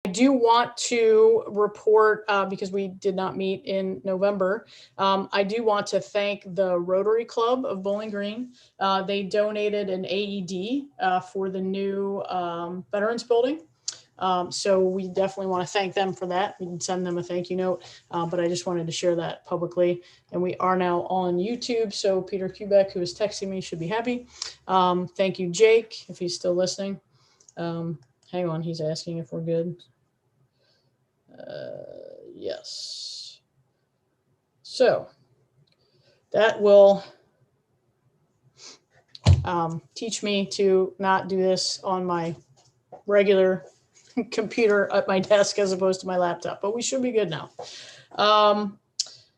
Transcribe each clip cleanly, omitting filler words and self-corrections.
I do want to report, because we did not meet in November, I do want to thank the Rotary Club of Bowling Green. They donated an AED for the new Veterans Building. So we definitely want to thank them for that. We can send them a thank you note, but I just wanted to share that publicly. And we are now on YouTube, so Peter Kubek, who is texting me, should be happy. Thank you, Jake, if he's still listening. Hang on, he's asking if we're good. Yes. So that will teach me to not do this on my regular computer at my desk as opposed to my laptop, but we should be good now.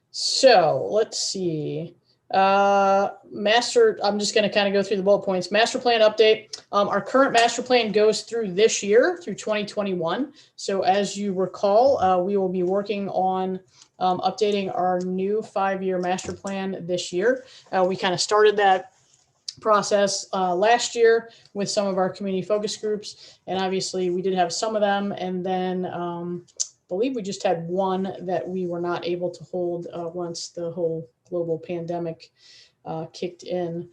So let's see. I'm just going to kind of go through the bullet points. Master plan update. Our current master plan goes through this year, through 2021. So as you recall, we will be working on updating our new 5-year master plan this year. We kind of started that process last year with some of our community focus groups, and obviously we did have some of them, and then I believe we just had one that we were not able to hold once the whole global pandemic kicked in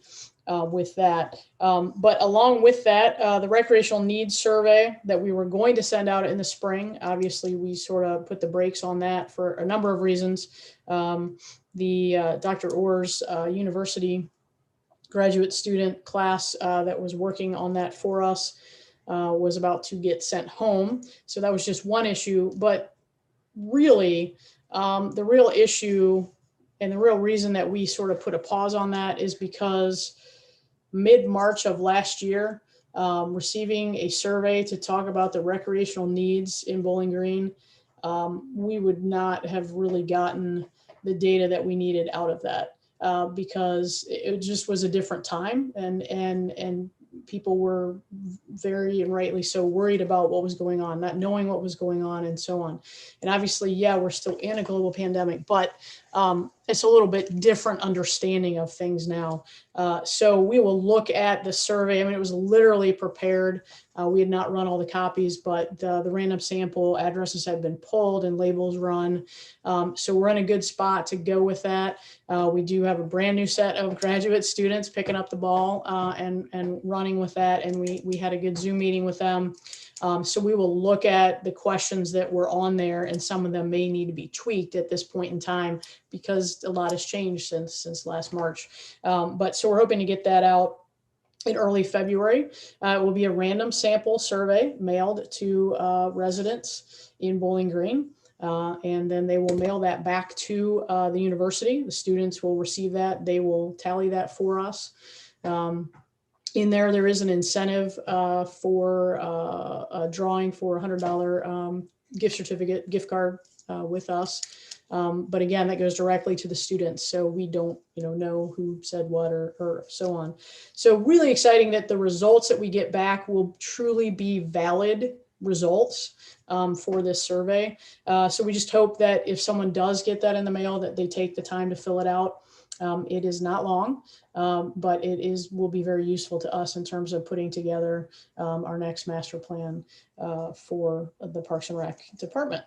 with that. But along with that, the recreational needs survey that we were going to send out in the spring, obviously we sort of put the brakes on that for a number of reasons. The Dr. Orr's university graduate student class that was working on that for us was about to get sent home. So that was just one issue. But really, the real issue and the real reason that we sort of put a pause on that is because mid-March of last year, receiving a survey to talk about the recreational needs in Bowling Green, we would not have really gotten the data that we needed out of that. Because it just was a different time, and people were very and rightly so worried about what was going on, not knowing what was going on, and so on. And obviously, yeah, we're still in a global pandemic, but it's a little bit different understanding of things now. So we will look at the survey. I mean, it was literally prepared. We had not run all the copies, but the random sample addresses had been pulled and labels run. So we're in a good spot to go with that. We do have a brand new set of graduate students picking up the ball and running with that. And we had a good Zoom meeting with them. So we will look at the questions that were on there, and some of them may need to be tweaked at this point in time because a lot has changed since last March. But so we're hoping to get that out in early February. It will be a random sample survey mailed to residents in Bowling Green. And then they will mail that back to the university. The students will receive that. They will tally that for us. In there is an incentive for a drawing for a $100 gift card with us. But again, that goes directly to the students. So we don't, know who said what or so on. So really exciting that the results that we get back will truly be valid results for this survey. So we just hope that if someone does get that in the mail, that they take the time to fill it out. It is not long, but will be very useful to us in terms of putting together our next master plan for the Parks and Rec department.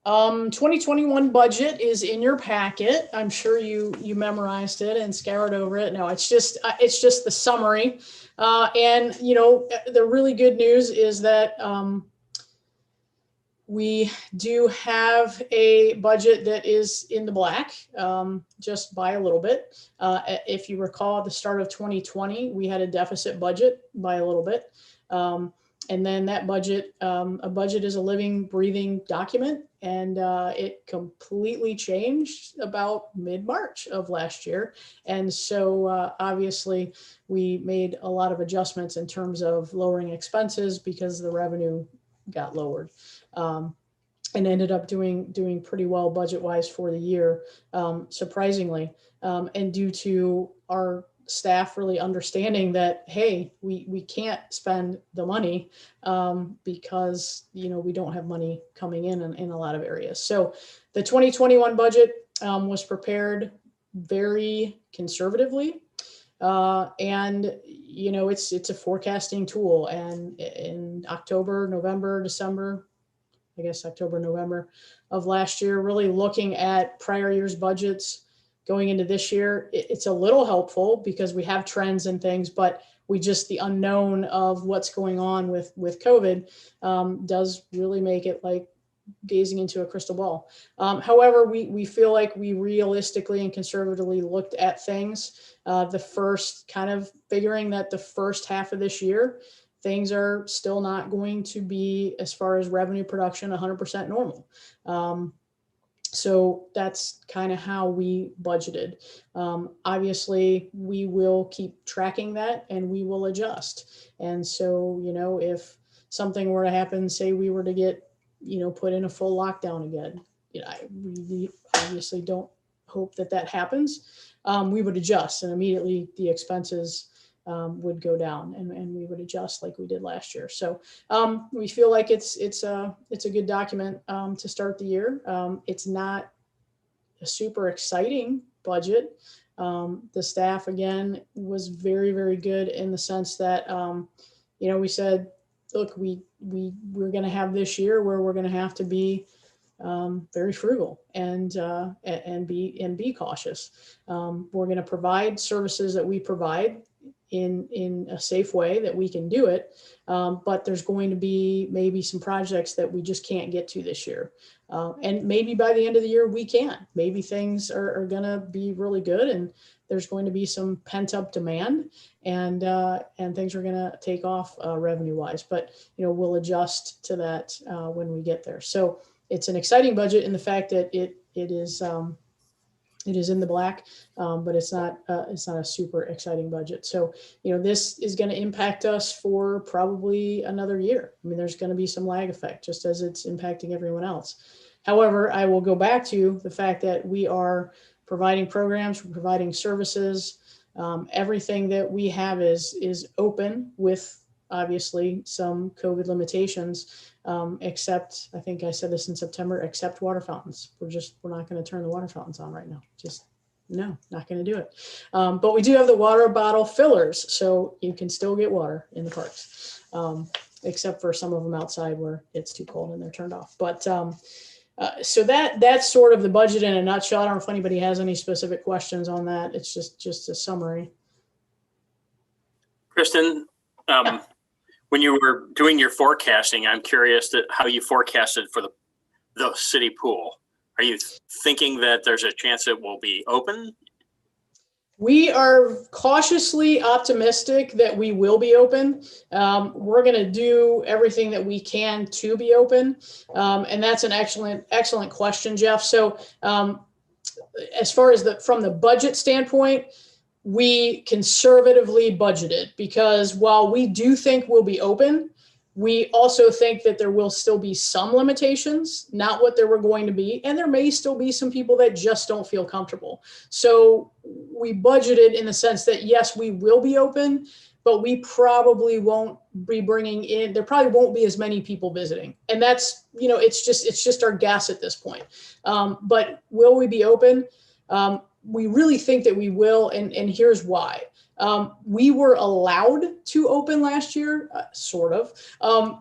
2021 budget is in your packet. I'm sure you memorized it and scoured over it. No, it's just the summary. And the really good news is that we do have a budget that is in the black, just by a little bit. If you recall, at the start of 2020, we had a deficit budget by a little bit. And then that budget, a budget is a living, breathing document, and it completely changed about mid-March of last year. And so obviously we made a lot of adjustments in terms of lowering expenses because the revenue got lowered. And ended up doing pretty well budget-wise for the year, surprisingly, and due to our staff really understanding that, hey, we can't spend the money because we don't have money coming in a lot of areas. So the 2021 budget was prepared very conservatively, and it's a forecasting tool, and in October, November, December, I guess October, November of last year, really looking at prior year's budgets going into this year, it's a little helpful because we have trends and things, but the unknown of what's going on with COVID does really make it like gazing into a crystal ball. However, we feel like we realistically and conservatively looked at things. The first kind of figuring that the first half of this year, things are still not going to be, as far as revenue production, 100% normal. So that's kind of how we budgeted. Obviously, we will keep tracking that and we will adjust. And so, if something were to happen, say we were to get, put in a full lockdown again, we obviously don't hope that happens. We would adjust, and immediately the expenses would go down, and we would adjust like we did last year. So we feel like it's a good document to start the year. It's not a super exciting budget. The staff, again, was very, very good in the sense that we said, look, we're going to have this year where we're going to have to be very frugal and be cautious. We're going to provide services that we provide in a safe way that we can do it. But there's going to be maybe some projects that we just can't get to this year. And maybe by the end of the year, we can. Maybe things are going to be really good and there's going to be some pent up demand and things are going to take off revenue wise. But, we'll adjust to that when we get there. So it's an exciting budget in the fact that it is in the black, but it's not a super exciting budget. So, this is going to impact us for probably another year. I mean, there's going to be some lag effect just as it's impacting everyone else. However, I will go back to the fact that we are providing programs, we're providing services. Everything that we have is open with obviously some COVID limitations, except, I think I said this in September, except water fountains. We're not going to turn the water fountains on right now. No, not going to do it. But we do have the water bottle fillers, so you can still get water in the parks, except for some of them outside where it's too cold and they're turned off. But so that's sort of the budget in a nutshell. I don't know if anybody has any specific questions on that. It's just a summary. Kristen, Yeah. When you were doing your forecasting, I'm curious how you forecasted for the city pool. Are you thinking that there's a chance it will be open? We are cautiously optimistic that we will be open. We're going to do everything that we can to be open. And that's an excellent question, Jeff. So as far as from the budget standpoint, we conservatively budgeted because while we do think we'll be open, we also think that there will still be some limitations, not what there were going to be. And there may still be some people that just don't feel comfortable. So we budgeted in the sense that, yes, we will be open, but we probably won't be bringing in, there probably won't be as many people visiting. And that's, it's just our guess at this point. But will we be open? We really think that we will, and here's why. We were allowed to open last year, sort of,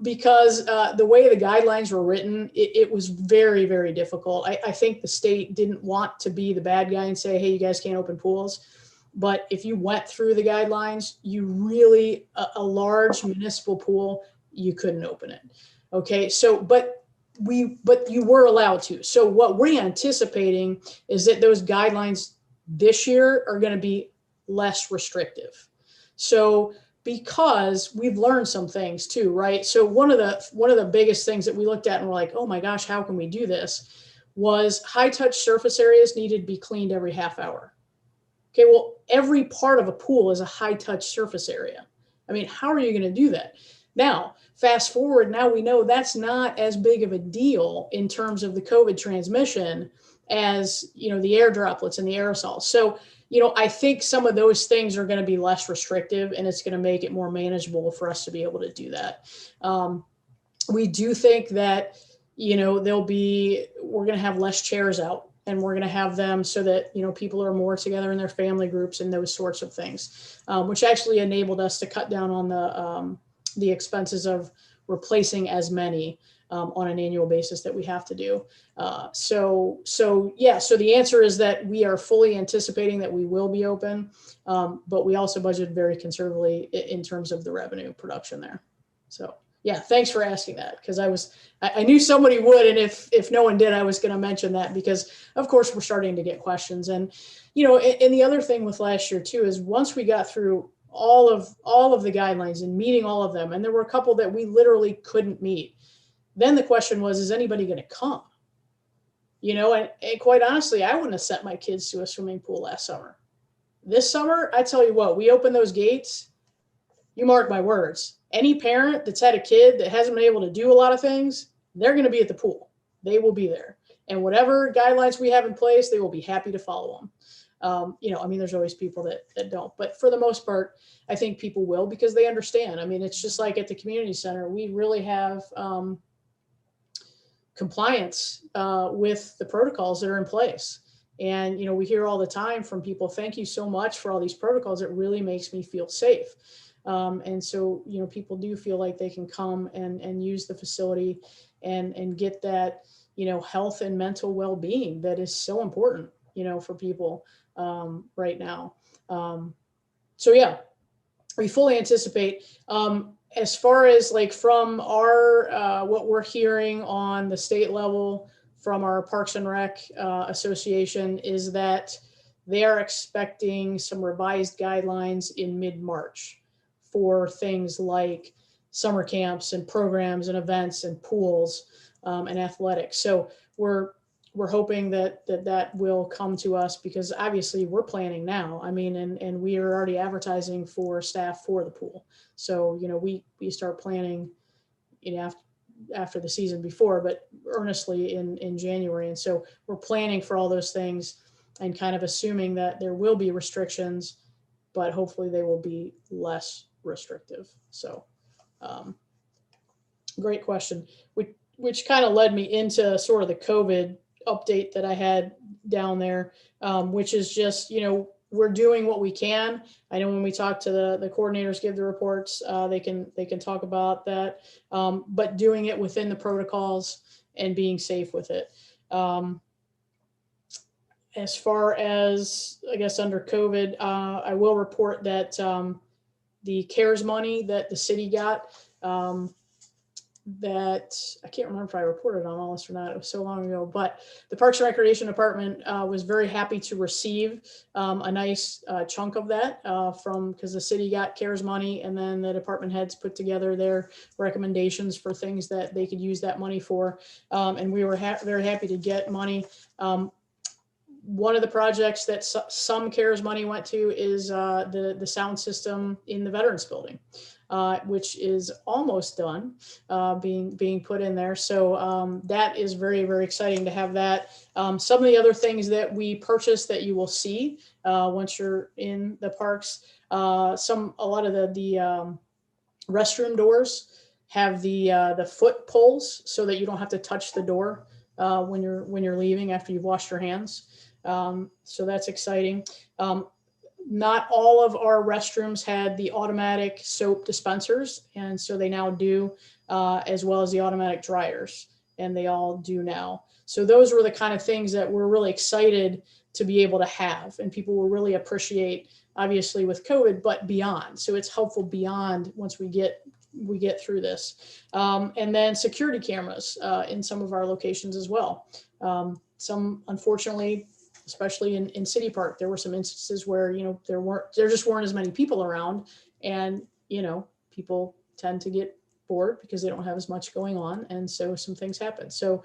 because the way the guidelines were written, it was very, very difficult. I think the state didn't want to be the bad guy and say, hey, you guys can't open pools. But if you went through the guidelines, you really, a large municipal pool, you couldn't open it. Okay, so, but you were allowed to. So what we're anticipating is that those guidelines this year are going to be less restrictive. So because we've learned some things too, right? So one of the biggest things that we looked at and we're like, oh my gosh, how can we do this? Was high touch surface areas needed to be cleaned every half hour. Okay, well, every part of a pool is a high touch surface area. I mean, how are you going to do that? Now, fast forward, now we know that's not as big of a deal in terms of the COVID transmission as, the air droplets and the aerosols. So, I think some of those things are going to be less restrictive and it's going to make it more manageable for us to be able to do that. We do think that, we're going to have less chairs out. and we're going to have them so that, you know, people are more together in their family groups and those sorts of things, which actually enabled us to cut down on the expenses of replacing as many on an annual basis that we have to do. So the answer is that we are fully anticipating that we will be open, but we also budgeted very conservatively in terms of the revenue production there. So yeah, thanks for asking that, because I knew somebody would, and if no one did, I was going to mention that, because of course we're starting to get questions. And you know, and the other thing with last year too is once we got through all of the guidelines and meeting all of them, and there were a couple that we literally couldn't meet, then the question was, is anybody going to come? You know, and quite honestly, I wouldn't have sent my kids to a swimming pool last summer. This summer, I tell you what, we open those gates, you mark my words, any parent that's had a kid that hasn't been able to do a lot of things, they're going to be at the pool. They will be there. And whatever guidelines we have in place, they will be happy to follow them. You know, I mean, there's always people that don't, but for the most part, I think people will, because they understand. I mean, it's just like at the community center, we really have compliance with the protocols that are in place. And, you know, we hear all the time from people, thank you so much for all these protocols. It really makes me feel safe. And so, you know, people do feel like they can come and use the facility and get that, you know, health and mental well-being that is so important, you know, for people right now. So yeah, we fully anticipate. As far as like from our, what we're hearing on the state level from our Parks and Rec Association is that they are expecting some revised guidelines in mid-March for things like summer camps and programs and events and pools and athletics. So we're hoping that will come to us, because obviously we're planning now. I mean, and we are already advertising for staff for the pool. So, you know, we start planning, you know, after the season before, but earnestly in January. And so we're planning for all those things and kind of assuming that there will be restrictions, but hopefully they will be less restrictive. So great question, which kind of led me into sort of the COVID update that I had down there, which is just, you know, we're doing what we can. I know when we talk to the coordinators, give the reports, they can talk about that, but doing it within the protocols and being safe with it. As far as, I guess, under COVID, I will report that the CARES money that the city got, that I can't remember if I reported on all this or not. It was so long ago, but the Parks and Recreation Department was very happy to receive a nice chunk of that because the city got CARES money, and then the department heads put together their recommendations for things that they could use that money for. And we were very happy to get money. One of the projects that some CARES money went to is the sound system in the Veterans Building, which is almost done being put in there. So that is very, very exciting to have that. Some of the other things that we purchased that you will see once you're in the parks, a lot of the restroom doors have the foot pulls so that you don't have to touch the door when you're leaving after you've washed your hands. So that's exciting. Not all of our restrooms had the automatic soap dispensers, and so they now do, as well as the automatic dryers, and they all do now. So those were the kind of things that we're really excited to be able to have, and people will really appreciate, obviously with COVID, but beyond. So it's helpful beyond once we get through this. And then security cameras in some of our locations as well. Some, unfortunately, especially in City Park, there were some instances where, you know, there just weren't as many people around, and, you know, people tend to get bored because they don't have as much going on. And so some things happen. So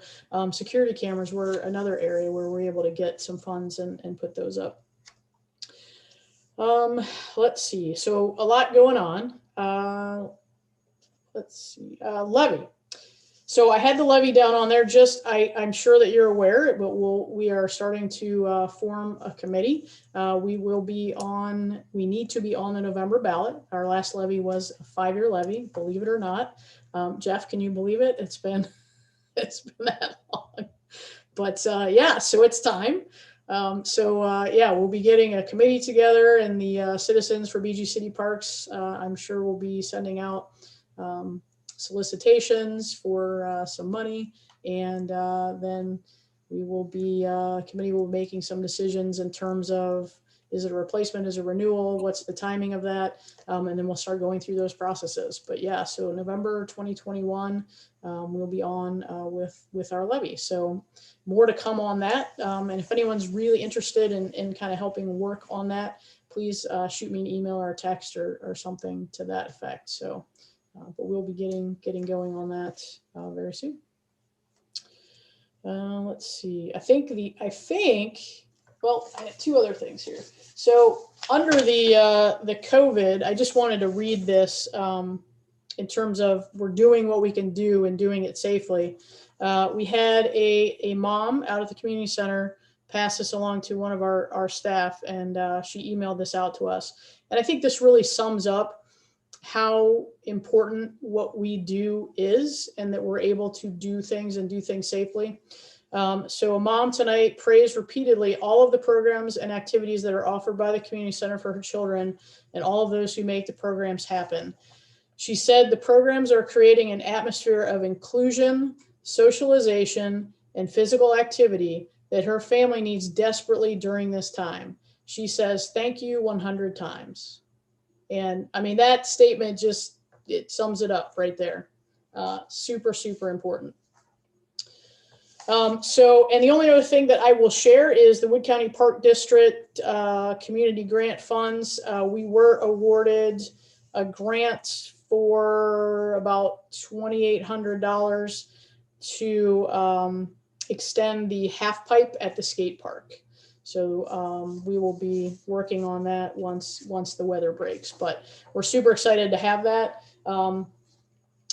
security cameras were another area where we're able to get some funds and put those up. Let's see. So a lot going on. Let's see. Levy. So I had the levy down on there. I'm sure that you're aware, but we are starting to form a committee. We need to be on the November ballot. Our last levy was a 5-year levy, believe it or not. Jeff, can you believe it? It's been that long. But yeah, so it's time. Yeah, we'll be getting a committee together, and the citizens for BG City Parks, I'm sure we'll be sending out solicitations for some money, and then we will be, committee will be making some decisions in terms of, is it a replacement, is it a renewal, what's the timing of that, and then we'll start going through those processes. But yeah, so November 2021, we'll be on with our levy. So more to come on that. And if anyone's really interested in kind of helping work on that, please shoot me an email or a text or something to that effect. So, but we'll be getting going on that very soon. Let's see. Well, I have two other things here. So under the COVID, I just wanted to read this in terms of we're doing what we can do and doing it safely. We had a mom out at the community center pass this along to one of our staff, and she emailed this out to us. And I think this really sums up how important what we do is, and that we're able to do things and do things safely. So a mom tonight praised repeatedly all of the programs and activities that are offered by the community center for her children and all of those who make the programs happen. She said the programs are creating an atmosphere of inclusion, socialization, and physical activity that her family needs desperately during this time. She says, "Thank you 100 times." And I mean, that statement it sums it up right there. Super, super important. And the only other thing that I will share is the Wood County Park District community grant funds. We were awarded a grant for about $2,800 to extend the half pipe at the skate park. So we will be working on that once the weather breaks, but we're super excited to have that.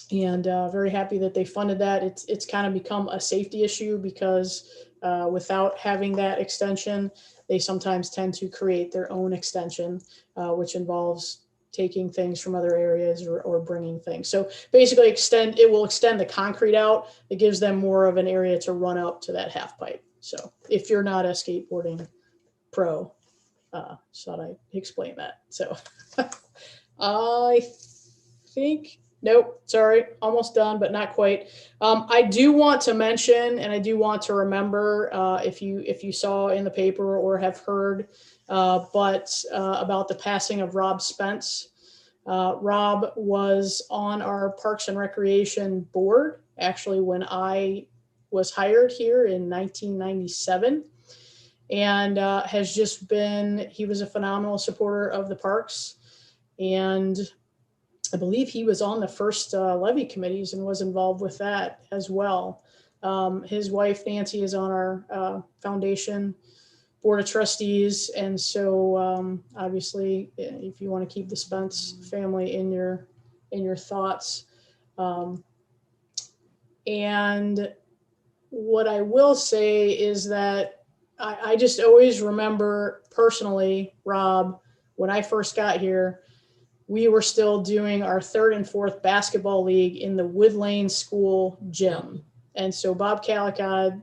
And very happy that they funded that. It's kind of become a safety issue because without having that extension, they sometimes tend to create their own extension, which involves taking things from other areas or bringing things. So basically it will extend the concrete out. It gives them more of an area to run up to that half pipe. So if you're not a skateboarding pro, thought I'd explain that. So I think, nope, sorry, almost done, but not quite. I do want to mention, and I do want to remember, if you saw in the paper or have heard, but about the passing of Rob Spence. Rob was on our Parks and Recreation board, actually, when I was hired here in 1997, and he was a phenomenal supporter of the parks. And I believe he was on the first levy committees and was involved with that as well. His wife, Nancy, is on our foundation board of trustees. And so obviously, if you want to keep the Spence family in your thoughts. And what I will say is that I just always remember personally, Rob, when I first got here, we were still doing our third and fourth basketball league in the Wood Lane School gym. And so Bob Calicod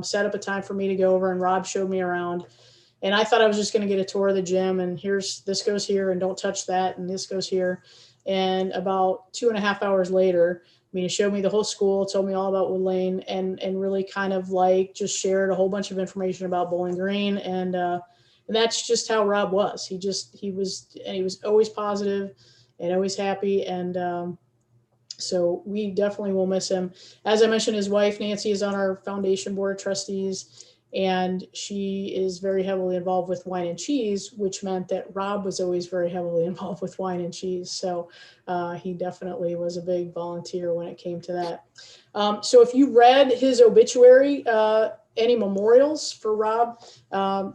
set up a time for me to go over, and Rob showed me around. And I thought I was just going to get a tour of the gym, and this goes here, and don't touch that, and this goes here. And about 2.5 hours later, he showed me the whole school, told me all about Wood Lane, and really kind of like just shared a whole bunch of information about Bowling Green. And that's just how Rob was. He was always positive and always happy. And so we definitely will miss him. As I mentioned, his wife, Nancy, is on our foundation board of trustees, and she is very heavily involved with Wine and Cheese, which meant that Rob was always very heavily involved with Wine and Cheese. So he definitely was a big volunteer when it came to that. So if you read his obituary, any memorials for Rob,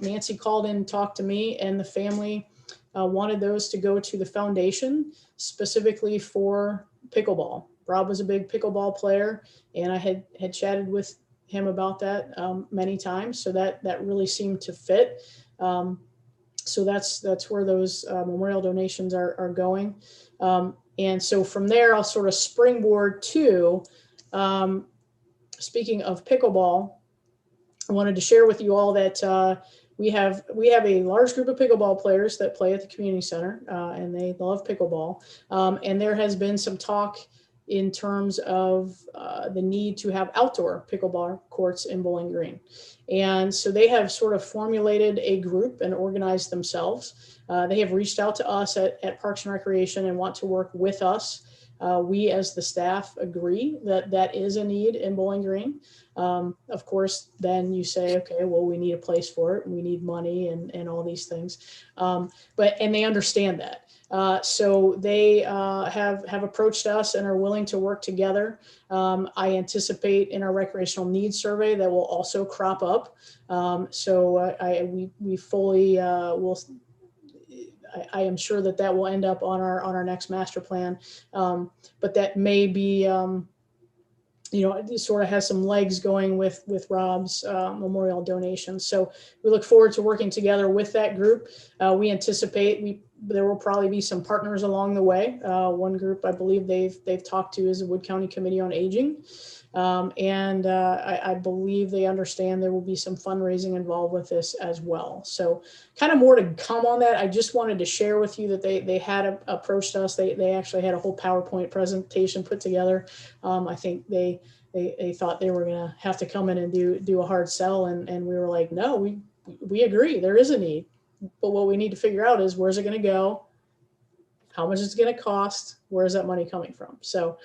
Nancy called in and talked to me, and the family wanted those to go to the foundation specifically for pickleball. Rob was a big pickleball player, and I had chatted with him about that many times. So that really seemed to fit. So that's where those memorial donations are going. And so from there, I'll sort of springboard to, speaking of pickleball, I wanted to share with you all that we have a large group of pickleball players that play at the community center, and they love pickleball. And there has been some talk in terms of the need to have outdoor pickleball courts in Bowling Green. And so they have sort of formulated a group and organized themselves. They have reached out to us at Parks and Recreation and want to work with us. We as the staff agree that that is a need in Bowling Green. Of course, then you say, okay, well, we need a place for it. We need money and all these things. And they understand that. So they have approached us and are willing to work together. I anticipate in our recreational needs survey that will also crop up. We fully will. I am sure that will end up on our next master plan, but that may be, it sort of has some legs going with Rob's memorial donations. So we look forward to working together with that group. We anticipate there will probably be some partners along the way. One group I believe they've talked to is the Wood County Committee on Aging. I believe they understand there will be some fundraising involved with this as well. So kind of more to come on that. I just wanted to share with you that they had approached us. They actually had a whole PowerPoint presentation put together. I think they thought they were going to have to come in and do a hard sell. And we were like, no, we agree. There is a need. But what we need to figure out is where's it going to go? How much it's going to cost? Where's that money coming from? So,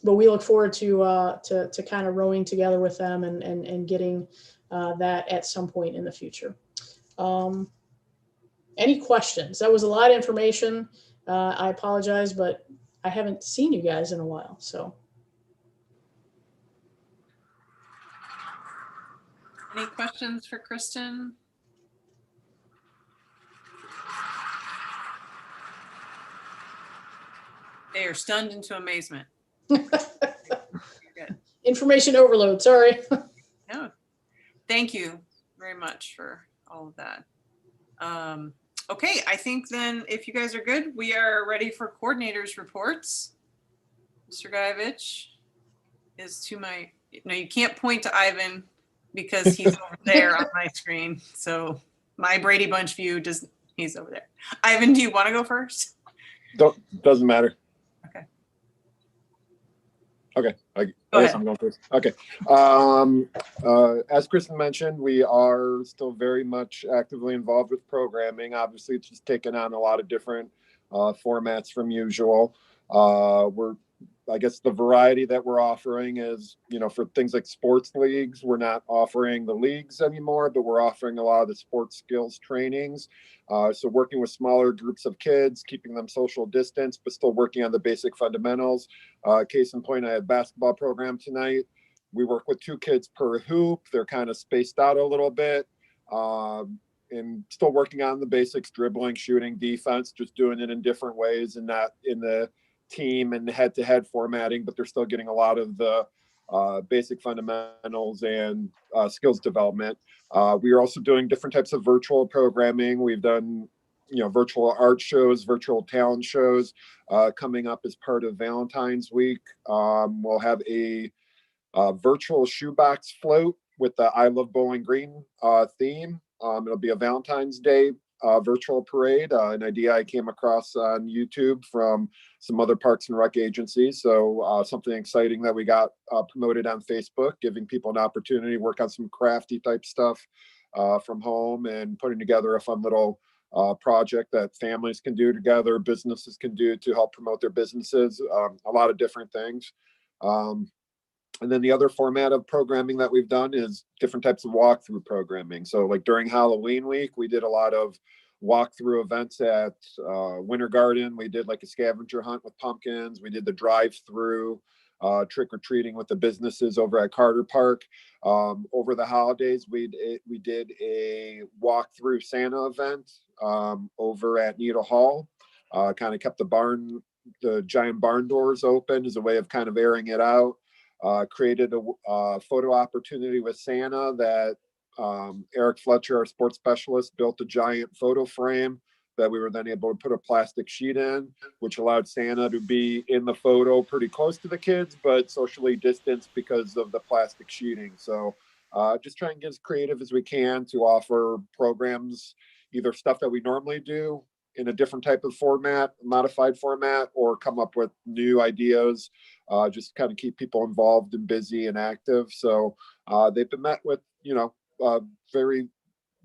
but we look forward to kind of rowing together with them and getting that at some point in the future. Any questions? That was a lot of information. I apologize, but I haven't seen you guys in a while. So, any questions for Kristen? They are stunned into amazement. Information overload, sorry. No, thank you very much for all of that. Okay, I think then if you guys are good, we are ready for coordinators reports. Mr. Guyevich is to my, no, you can't point to Ivan because he's over there on my screen. So my Brady Bunch view he's over there. Ivan, do you want to go first? Doesn't matter. Okay. I guess I'm going first. Okay. As Kristen mentioned, we are still very much actively involved with programming. Obviously, it's just taken on a lot of different formats from usual. I guess the variety that we're offering is, for things like sports leagues, we're not offering the leagues anymore, but we're offering a lot of the sports skills trainings. So working with smaller groups of kids, keeping them social distance, but still working on the basic fundamentals. Case in point, I had a basketball program tonight. We work with 2 kids per hoop. They're kind of spaced out a little bit. And still working on the basics, dribbling, shooting, defense, just doing it in different ways and not in the team and head-to-head formatting, but they're still getting a lot of the basic fundamentals and skills development. We are also doing different types of virtual programming. We've done, virtual art shows, virtual talent shows. Coming up as part of Valentine's Week, we'll have a virtual shoebox float with the I Love Bowling Green theme. It'll be a Valentine's Day virtual parade, an idea I came across on YouTube from some other Parks and Rec agencies. So something exciting that we got promoted on Facebook, giving people an opportunity to work on some crafty type stuff from home and putting together a fun little project that families can do together, businesses can do to help promote their businesses, a lot of different things. And then the other format of programming that we've done is different types of walkthrough programming. So like during Halloween week, we did a lot of walkthrough events at Winter Garden. We did like a scavenger hunt with pumpkins. We did the drive-through trick-or-treating with the businesses over at Carter Park. Over the holidays, we did a walkthrough Santa event over at Needle Hall. Kind of kept the giant barn doors open as a way of kind of airing it out. Created a photo opportunity with Santa that Eric Fletcher, our sports specialist, built a giant photo frame that we were then able to put a plastic sheet in, which allowed Santa to be in the photo pretty close to the kids, but socially distanced because of the plastic sheeting. So just try and get as creative as we can to offer programs, either stuff that we normally do in a different type of format, modified format, or come up with new ideas, just kind of keep people involved and busy and active. So they've been met with, very,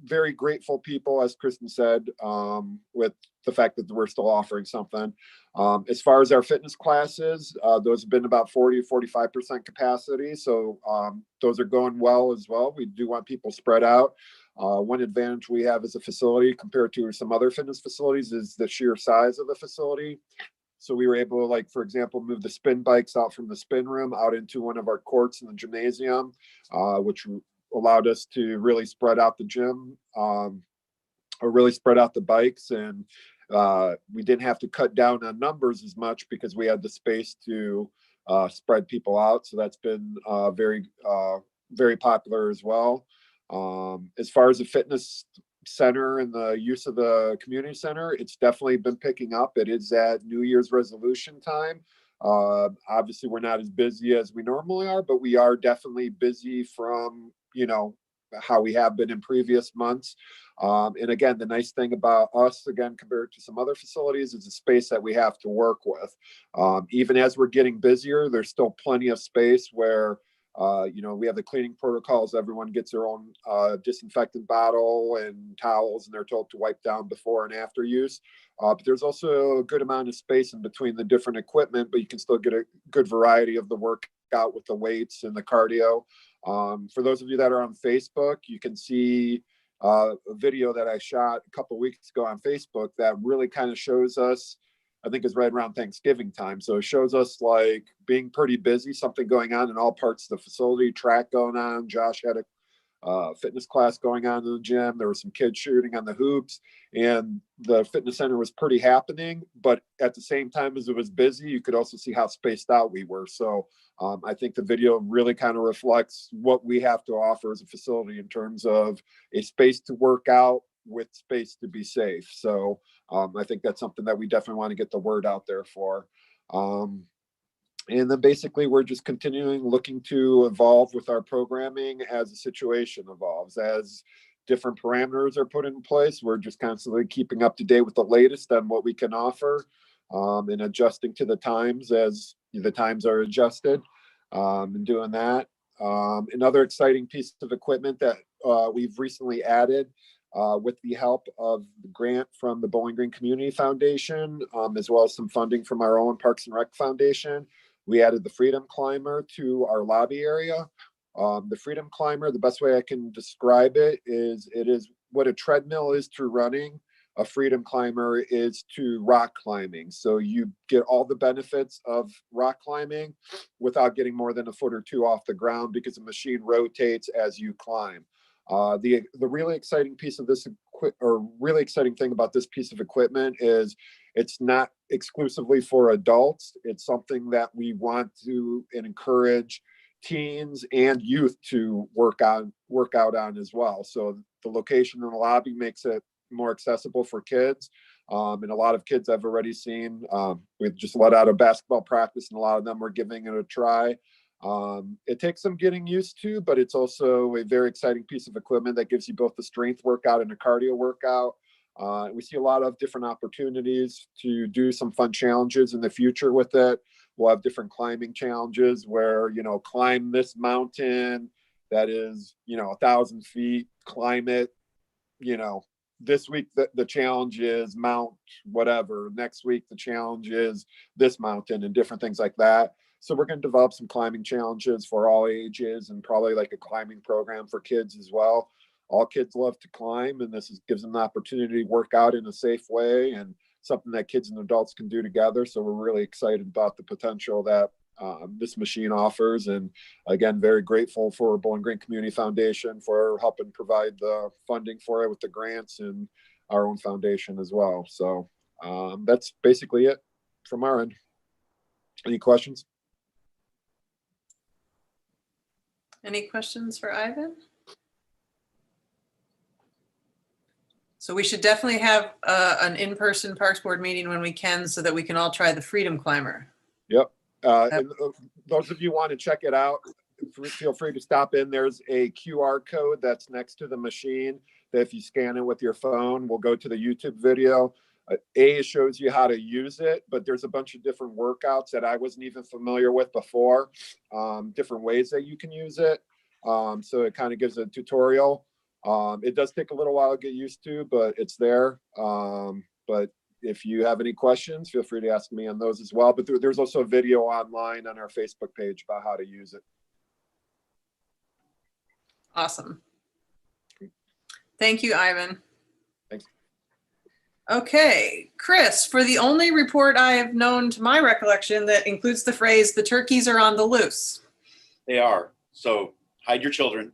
very grateful people, as Kristen said, with the fact that we're still offering something. As far as our fitness classes, those have been about 40 to 45% capacity. So those are going well as well. We do want people spread out. One advantage we have as a facility compared to some other fitness facilities is the sheer size of the facility. So we were able to, like, for example, move the spin bikes out from the spin room out into one of our courts in the gymnasium, which allowed us to really spread out the gym, or really spread out the bikes. And we didn't have to cut down on numbers as much because we had the space to spread people out. So that's been very, very popular as well. As far as the fitness center and the use of the community center, it's definitely been picking up. It is at New Year's resolution time. Obviously we're not as busy as we normally are, but we are definitely busy from, how we have been in previous months. And again, the nice thing about us, again, compared to some other facilities, is the space that we have to work with. Even as we're getting busier, there's still plenty of space where we have the cleaning protocols. Everyone gets their own disinfectant bottle and towels, and they're told to wipe down before and after use. But there's also a good amount of space in between the different equipment, but you can still get a good variety of the workout with the weights and the cardio. For those of you that are on Facebook, you can see a video that I shot a couple weeks ago on Facebook that really kind of shows us, I think it's right around Thanksgiving time. So it shows us like being pretty busy, something going on in all parts of the facility, track going on. Josh had a fitness class going on in the gym. There were some kids shooting on the hoops, and the fitness center was pretty happening. But at the same time as it was busy, you could also see how spaced out we were. So I think the video really kind of reflects what we have to offer as a facility in terms of a space to work out with space to be safe. So I think that's something that we definitely want to get the word out there for. And then basically we're just continuing looking to evolve with our programming as the situation evolves, as different parameters are put in place. We're just constantly keeping up to date with the latest on what we can offer, and adjusting to the times as the times are adjusted, and doing that. Another exciting piece of equipment that we've recently added, with the help of the grant from the Bowling Green Community Foundation, as well as some funding from our own Parks and Rec Foundation. We added the Freedom Climber to our lobby area. The Freedom Climber, the best way I can describe it is what a treadmill is to running. A Freedom Climber is to rock climbing. So you get all the benefits of rock climbing without getting more than a foot or two off the ground, because the machine rotates as you climb. The really exciting piece of this really exciting thing about this piece of equipment is it's not exclusively for adults. It's something that we want to encourage teens and youth to work out on as well. So the location in the lobby makes it more accessible for kids. And a lot of kids I've already seen, we've just let out a basketball practice, and a lot of them were giving it a try. It takes some getting used to, but it's also a very exciting piece of equipment that gives you both the strength workout and a cardio workout. We see a lot of different opportunities to do some fun challenges in the future with it. We'll have different climbing challenges where, climb this mountain that is, 1,000 feet, climb it. This week the challenge is Mount whatever. Next week the challenge is this mountain, and different things like that. So we're going to develop some climbing challenges for all ages, and probably like a climbing program for kids as well. All kids love to climb, and this gives them the opportunity to work out in a safe way, and something that kids and adults can do together. So we're really excited about the potential that this machine offers. And again, very grateful for Bowling Green Community Foundation for helping provide the funding for it with the grants, and our own foundation as well. So that's basically it from our end. Any questions? Any questions for Ivan? So we should definitely have an in-person Parks Board meeting when we can, so that we can all try the Freedom Climber. Yep. And those of you want to check it out, feel free to stop in. There's a QR code that's next to the machine that if you scan it with your phone, will go to the YouTube video. It shows you how to use it, but there's a bunch of different workouts that I wasn't even familiar with before, different ways that you can use it. So it kind of gives a tutorial. It does take a little while to get used to, but it's there. But if you have any questions, feel free to ask me on those as well. But there's also a video online on our Facebook page about how to use it. Awesome. Thank you, Ivan. Thanks. Okay, Chris, for the only report I have known to my recollection that includes the phrase, "the turkeys are on the loose." They are. So hide your children,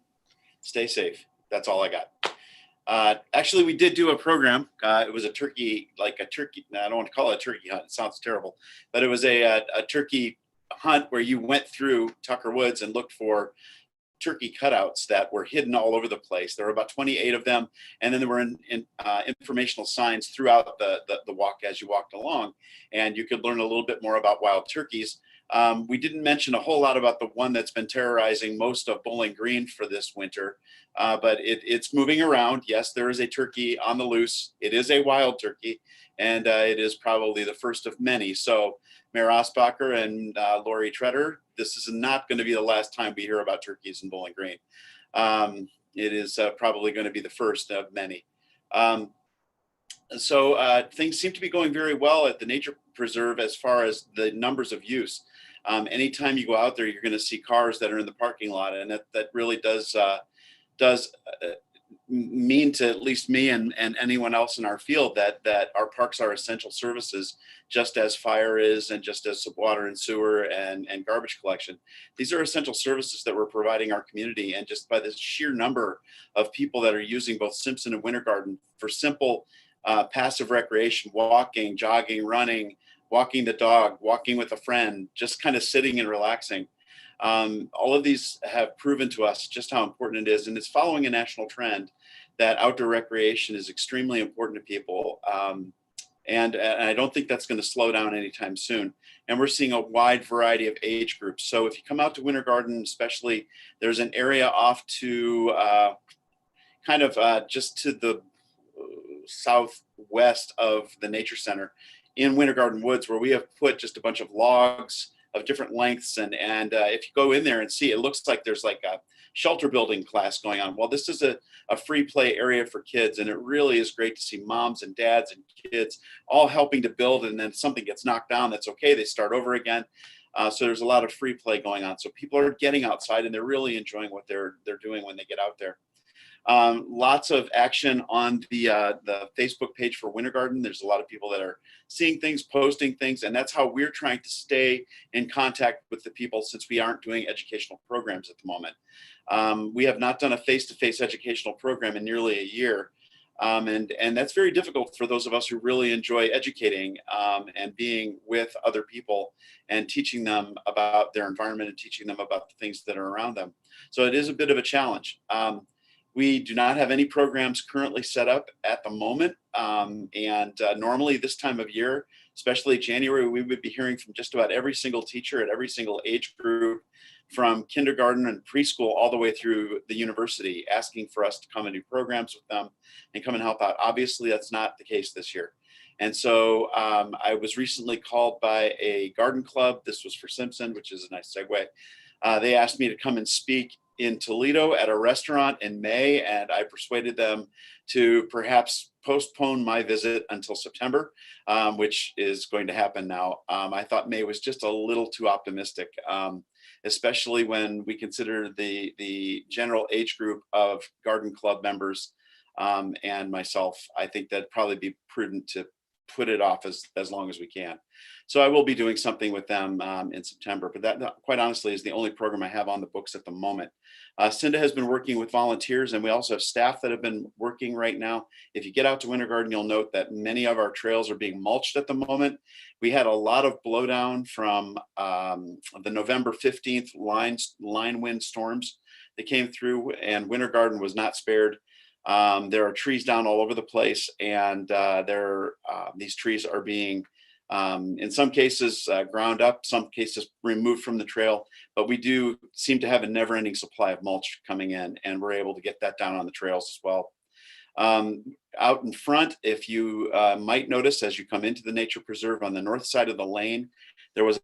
stay safe. That's all I got. Actually, we did do a program. It was a turkey, I don't want to call it a turkey hunt. It sounds terrible, but it was a turkey hunt where you went through Tucker Woods and looked for turkey cutouts that were hidden all over the place. There were about 28 of them. And then there were informational signs throughout the walk as you walked along. And you could learn a little bit more about wild turkeys. We didn't mention a whole lot about the one that's been terrorizing most of Bowling Green for this winter, but it's moving around. Yes, there is a turkey on the loose. It is a wild turkey, and it is probably the first of many. So Mayor Osbacher and Lori Treader, this is not going to be the last time we hear about turkeys in Bowling Green. It is probably going to be the first of many. So things seem to be going very well at the Nature Preserve as far as the numbers of use. Anytime you go out there, you're going to see cars that are in the parking lot, and that really does mean to at least me and anyone else in our field that our parks are essential services, just as fire is, and just as water and sewer and garbage collection. These are essential services that we're providing our community, and just by the sheer number of people that are using both Simpson and Winter Garden for simple passive recreation, walking, jogging, running, walking the dog, walking with a friend, just kind of sitting and relaxing. All of these have proven to us just how important it is. And it's following a national trend that outdoor recreation is extremely important to people. And I don't think that's going to slow down anytime soon. And we're seeing a wide variety of age groups. So if you come out to Winter Garden, especially, there's an area off to just to the southwest of the Nature Center in Winter Garden Woods, where we have put just a bunch of logs of different lengths. And if you go in there and see, it looks like there's like a shelter building class going on. Well, this is a free play area for kids. And it really is great to see moms and dads and kids all helping to build. And then something gets knocked down, that's okay. They start over again. So there's a lot of free play going on. So people are getting outside and they're really enjoying what they're doing when they get out there. Lots of action on the Facebook page for Winter Garden. There's a lot of people that are seeing things, posting things, and that's how we're trying to stay in contact with the people, since we aren't doing educational programs at the moment. We have not done a face-to-face educational program in nearly a year. And that's very difficult for those of us who really enjoy educating and being with other people and teaching them about their environment and teaching them about the things that are around them. So it is a bit of a challenge. We do not have any programs currently set up at the moment. Normally this time of year, especially January, we would be hearing from just about every single teacher at every single age group, from kindergarten and preschool all the way through the university, asking for us to come and do programs with them and come and help out. Obviously, that's not the case this year. And so I was recently called by a garden club. This was for Simpson, which is a nice segue. They asked me to come and speak in Toledo at a restaurant in May, and I persuaded them to perhaps postpone my visit until September, which is going to happen now. I thought May was just a little too optimistic, especially when we consider the general age group of garden club members and myself. I think that'd probably be prudent to put it off as long as we can. So I will be doing something with them in September, but that quite honestly is the only program I have on the books at the moment. Cinda has been working with volunteers, and we also have staff that have been working right now. If you get out to Winter Garden, you'll note that many of our trails are being mulched at the moment. We had a lot of blowdown from the November 15th line wind storms that came through, and Winter Garden was not spared. There are trees down all over the place, and these trees are being In some cases ground up, some cases removed from the trail, but we do seem to have a never-ending supply of mulch coming in, and we're able to get that down on the trails as well. Out in front, if you might notice as you come into the nature preserve on the north side of the lane, there was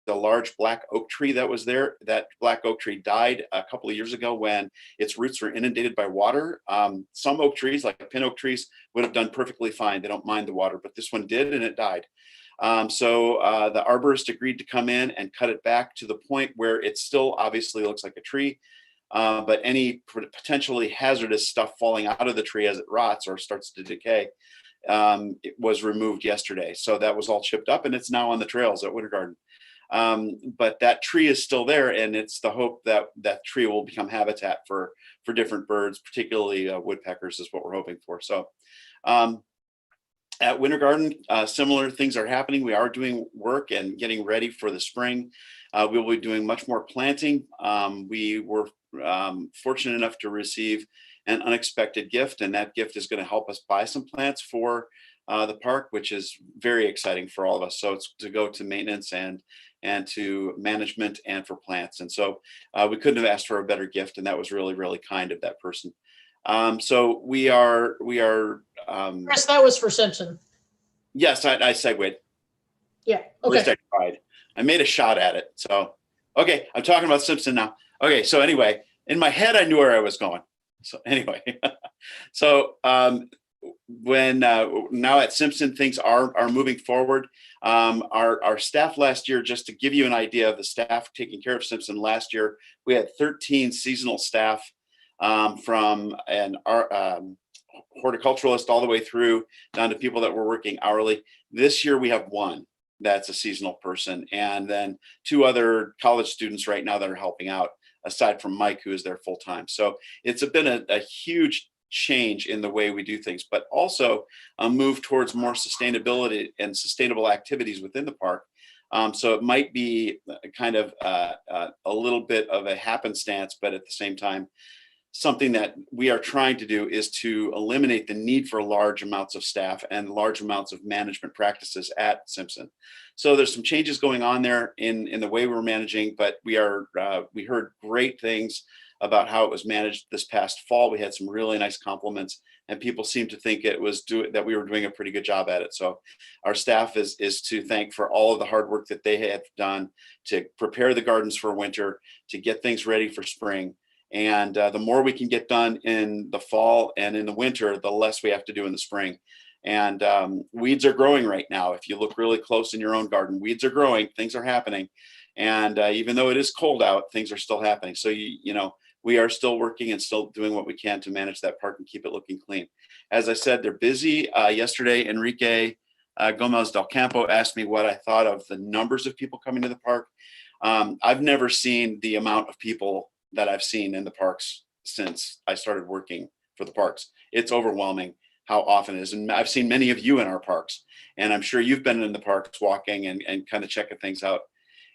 a large black oak tree that was there. That black oak tree died a couple of years ago when its roots were inundated by water. Some oak trees, like pin oak trees, would have done perfectly fine. They don't mind the water, but this one did, and it died. So the arborist agreed to come in and cut it back to the point where it still obviously looks like a tree, but any potentially hazardous stuff falling out of the tree as it rots or starts to decay, it was removed yesterday. So that was all chipped up, and it's now on the trails at Winter Garden. But that tree is still there, and it's the hope that that tree will become habitat for different birds, particularly woodpeckers is what we're hoping for. So at Winter Garden, similar things are happening. We are doing work and getting ready for the spring. We will be doing much more planting. We were fortunate enough to receive an unexpected gift, and that gift is going to help us buy some plants for the park, which is very exciting for all of us. So it's to go to maintenance and to management and for plants. And so we couldn't have asked for a better gift, and that was really, really kind of that person. So we are Chris, that was for Simpson. yes, I segued. Yeah. At least Okay. I tried. I made a shot at it. So, okay, I'm talking about Simpson now. Okay, so anyway, in my head, I knew where I was going. So anyway, so when now at Simpson, things are moving forward. Our staff last year, just to give you an idea of the staff taking care of Simpson last year, we had 13 seasonal staff, from an horticulturalist all the way through down to people that were working hourly. This year we have one that's a seasonal person, and then 2 other college students right now that are helping out, aside from Mike, who is there full time. So it's been a huge change in the way we do things, but also a move towards more sustainability and sustainable activities within the park. So it might be kind of a little bit of a happenstance, but at the same time, something that we are trying to do is to eliminate the need for large amounts of staff and large amounts of management practices at Simpson. So there's some changes going on there in the way we're managing, but we heard great things about how it was managed this past fall. We had some really nice compliments, and people seemed to think that we were doing a pretty good job at it. So our staff is to thank for all of the hard work that they have done to prepare the gardens for winter, to get things ready for spring. And the more we can get done in the fall and in the winter, the less we have to do in the spring. And weeds are growing right now. If you look really close in your own garden, weeds are growing, things are happening. And even though it is cold out, things are still happening. So, we are still working and still doing what we can to manage that park and keep it looking clean. As I said, they're busy. Yesterday, Enrique Gomez del Campo asked me what I thought of the numbers of people coming to the park. I've never seen the amount of people that I've seen in the parks since I started working for the parks. It's overwhelming how often it is. And I've seen many of you in our parks, and I'm sure you've been in the parks walking and kind of checking things out.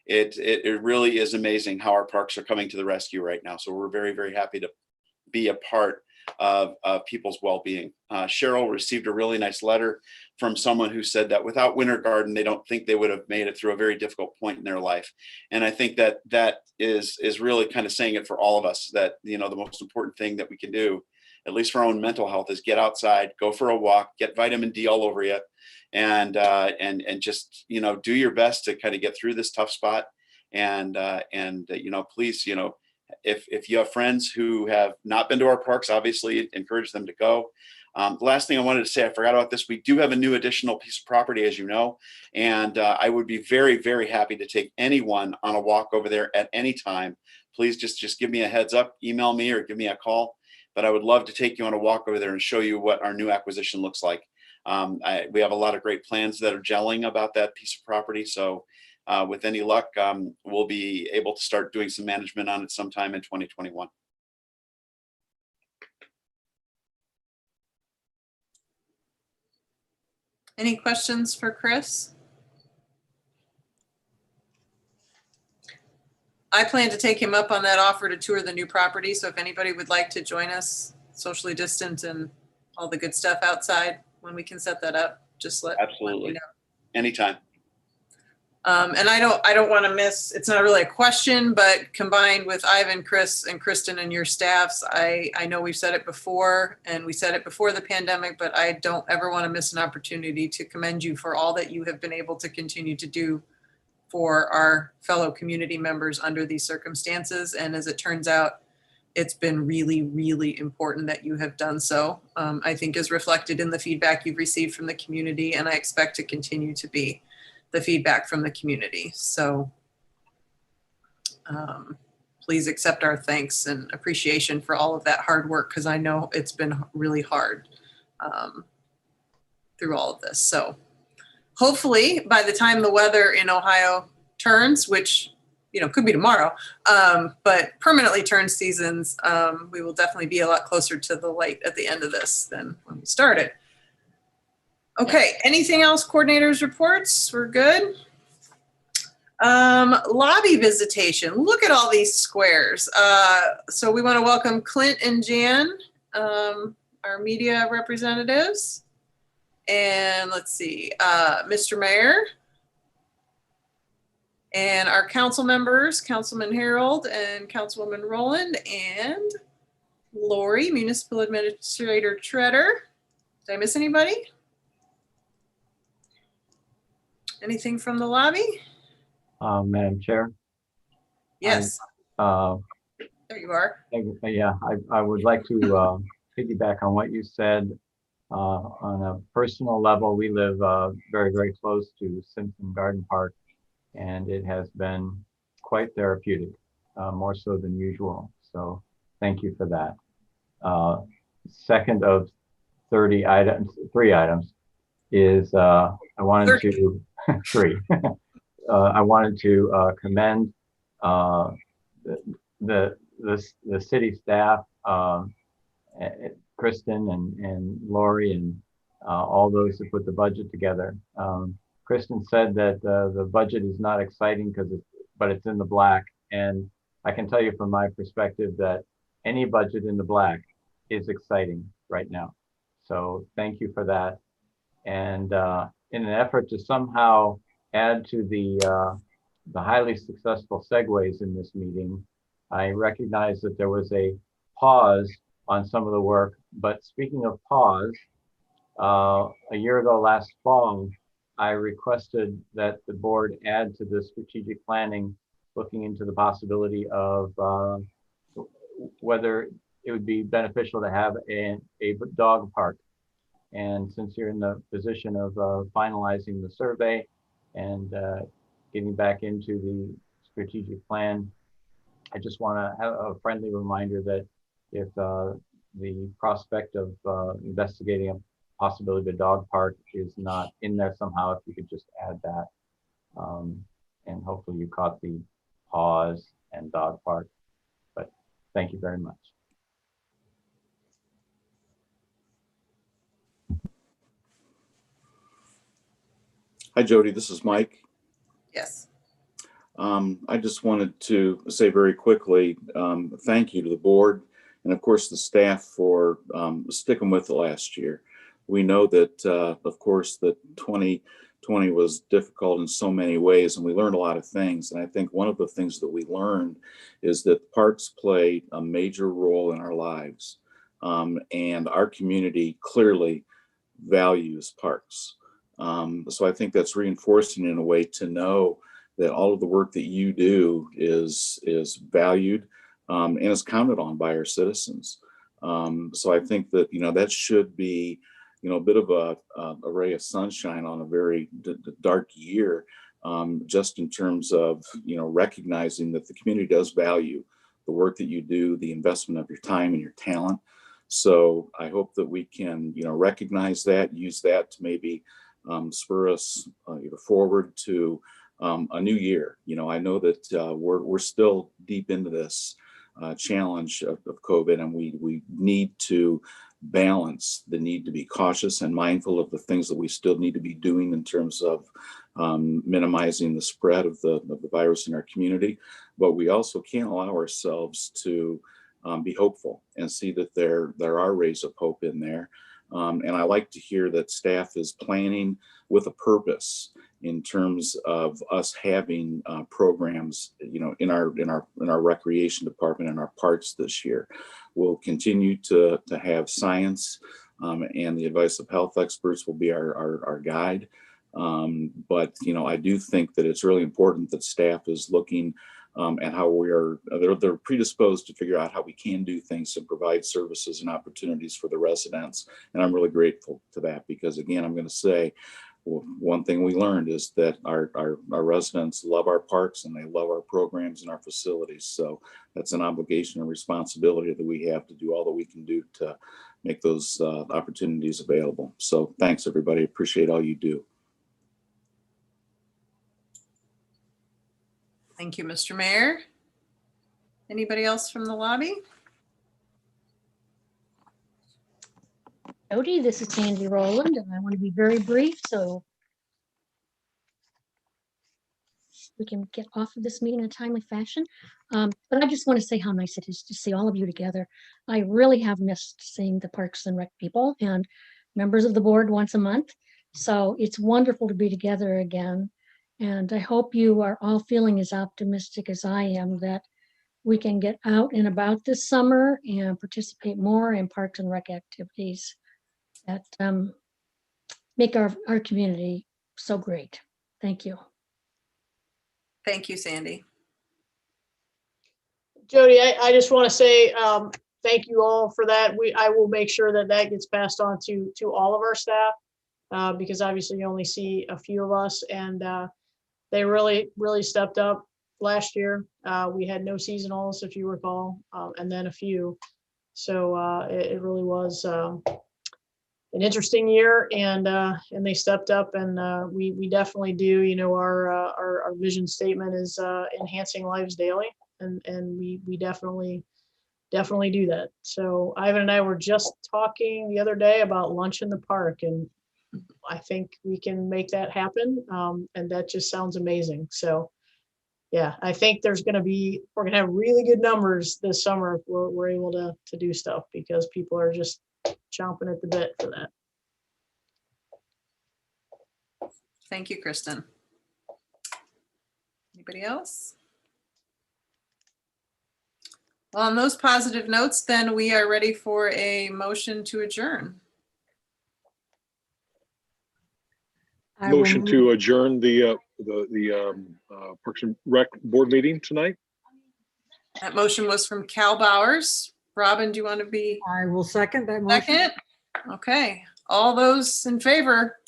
It really is amazing how our parks are coming to the rescue right now. So we're very, very happy to be a part of people's well-being. Cheryl received a really nice letter from someone who said that without Winter Garden, they don't think they would have made it through a very difficult point in their life. And I think that is really kind of saying it for all of us, that, the most important thing that we can do, at least for our own mental health, is get outside, go for a walk, get vitamin D all over you, and just, do your best to kind of get through this tough spot. And please, if you have friends who have not been to our parks, obviously encourage them to go. The last thing I wanted to say, I forgot about this. We do have a new additional piece of property, as you know, and I would be very, very happy to take anyone on a walk over there at any time. Please just give me a heads up, email me or give me a call. But I would love to take you on a walk over there and show you what our new acquisition looks like. We have a lot of great plans that are gelling about that piece of property. So with any luck, we'll be able to start doing some management on it sometime in 2021. Any questions for Chris? I plan to take him up on that offer to tour the new property. So if anybody would like to join us, socially distant and all the good stuff outside, when we can set that up, just let me Absolutely. know. Anytime. And I don't want to miss, it's not really a question, but combined with Ivan, Chris, and Kristen and your staffs, I know we've said it before and we said it before the pandemic, but I don't ever want to miss an opportunity to commend you for all that you have been able to continue to do for our fellow community members under these circumstances. And as it turns out, it's been really, really important that you have done so. I think is reflected in the feedback you've received from the community, and I expect to continue to be the feedback from the community. So please accept our thanks and appreciation for all of that hard work, because I know it's been really hard through all of this. So hopefully by the time the weather in Ohio turns, which could be tomorrow, but permanently turns seasons, we will definitely be a lot closer to the light at the end of this than when we started. Okay, anything else, coordinators reports? We're good. Lobby visitation. Look at all these squares. So we want to welcome Clint and Jan, our media representatives. And let's see, Mr. Mayor. And our council members, Councilman Harold and Councilwoman Rowland, and Lori, Municipal Administrator Treader. Did I miss anybody? Anything from the lobby? Madam Chair. Yes. There you are. Yeah, I would like to piggyback on what you said. On a personal level, we live very, very close to Simpson Garden Park, and it has been quite therapeutic, more so than usual. So thank you for that. Second of 3 items is I wanted to three. I wanted to commend the city staff, Kristen and Lori, and all those who put the budget together. Kristen said that the budget is not exciting but it's in the black, and I can tell you from my perspective that any budget in the black is exciting right now. So thank you for that. And in an effort to somehow add to the highly successful segues in this meeting, I recognize that there was a pause on some of the work. But speaking of pause, a year ago last fall, I requested that the board add to the strategic planning, looking into the possibility of whether it would be beneficial to have a dog park. And since you're in the position of finalizing the survey and getting back into the strategic plan, I just want to have a friendly reminder that if the prospect of investigating a possibility of a dog park is not in there somehow, if you could just add that. And hopefully you caught the pause and dog park. But thank you very much. Hi, Jody. This is Mike. Yes. I just wanted to say very quickly, thank you to the board and, of course, the staff for sticking with the last year. We know that, of course, that 2020 was difficult in so many ways, and we learned a lot of things. And I think one of the things that we learned is that parks play a major role in our lives, and our community clearly values parks. So I think that's reinforcing in a way to know that all of the work that you do is valued and is counted on by our citizens. So I think that, that should be, a bit of a ray of sunshine on a very dark year, just in terms of, recognizing that the community does value the work that you do, the investment of your time and your talent. So I hope that we can, recognize that, use that to maybe spur us forward to a new year. I know that we're still deep into this challenge of COVID, and we need to balance the need to be cautious and mindful of the things that we still need to be doing in terms of minimizing the spread of the virus in our community. But we also can't allow ourselves to be hopeful and see that there are rays of hope in there. And I like to hear that staff is planning with a purpose in terms of us having programs, in our recreation department and our parks this year. We'll continue to have science, and the advice of health experts will be our guide. But I do think that it's really important that staff is looking at how they're predisposed to figure out how we can do things to provide services and opportunities for the residents. And I'm really grateful to that, because again, I'm going to say, one thing we learned is that our residents love our parks and they love our programs and our facilities. So that's an obligation and responsibility that we have to do all that we can do to make those opportunities available. So thanks, everybody. Appreciate all you do. Thank you, Mr. Mayor. Anybody else from the lobby? Jody, this is Sandy Rowland, and I want to be very brief so we can get off of this meeting in a timely fashion. But I just want to say how nice it is to see all of you together. I really have missed seeing the Parks and Rec people and members of the board once a month. So it's wonderful to be together again. And I hope you are all feeling as optimistic as I am that we can get out and about this summer and participate more in Parks and Rec activities that make our community so great. Thank you. Thank you, Sandy. Jody, I just want to say thank you all for that. I will make sure that gets passed on to all of our staff because obviously you only see a few of us, and they really stepped up last year. We had no seasonals, if you recall, and then a few. So it really was an interesting year, and they stepped up, and we definitely do. Our vision statement is enhancing lives daily, and we definitely do that. So Ivan and I were just talking the other day about lunch in the park, and I think we can make that happen, and that just sounds amazing. So yeah, I think we're gonna have really good numbers this summer if we're able to do stuff, because people are just chomping at the bit for that. Thank you, Kristen. Anybody else? Well, on those positive notes, then we are ready for a motion to adjourn. I will Motion move- to adjourn the Parks and Rec board meeting tonight. That motion was from Cal Bowers. Robin, do you want to be I will second that motion. second? Okay, all those in favor,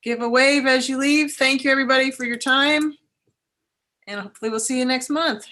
give a wave as you leave. Thank you, everybody, for your time. And hopefully we'll see you next month.